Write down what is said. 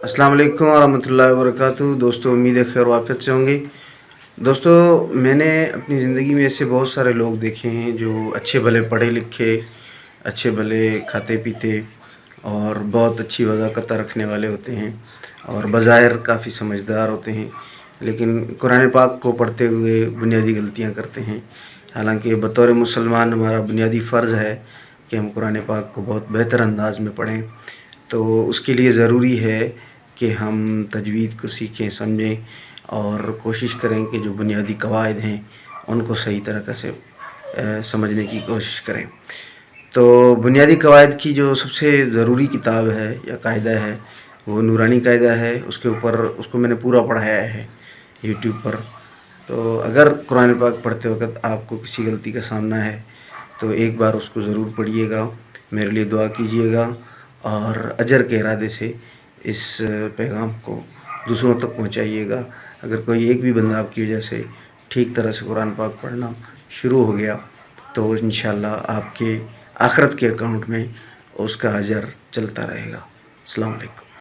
अस्सलाम वालेकुम वरहमतुल्लाहि वबरकातुहू। दोस्तों, उम्मीद है खैर वाफ़ियत से होंगे। दोस्तों, मैंने अपनी ज़िंदगी में ऐसे बहुत सारे लोग देखे हैं जो अच्छे भले पढ़े लिखे, अच्छे भले खाते पीते और बहुत अच्छी वज़ाकत रखने वाले होते हैं और बज़ाहिर काफ़ी समझदार होते हैं, लेकिन कुरान पाक को पढ़ते हुए बुनियादी गलतियाँ करते हैं। हालांकि बतौर मुसलमान हमारा बुनियादी फ़र्ज़ है कि हम कुरान पाक को बहुत बेहतर अंदाज़ में पढ़ें। तो उसके लिए ज़रूरी है कि हम तजवीद को सीखें, समझें और कोशिश करें कि जो बुनियादी कवायद हैं उनको सही तरीक़े से समझने की कोशिश करें। तो बुनियादी कवायद की जो सबसे ज़रूरी किताब है या कायदा है वो नूरानी कायदा है। उसके ऊपर उसको मैंने पूरा पढ़ाया है यूट्यूब पर। तो अगर कुरान पाक पढ़ते वक़्त आपको किसी गलती का सामना है तो एक बार उसको ज़रूर पढ़िएगा, मेरे लिए दुआ कीजिएगा और अजर के इरादे से इस पैगाम को दूसरों तक पहुंचाइएगा। अगर कोई एक भी बंदा आपकी वजह से ठीक तरह से कुरान पाक पढ़ना शुरू हो गया तो इंशाअल्लाह आपके आखिरत के अकाउंट में उसका अजर चलता रहेगा। अस्सलाम वालेकुम।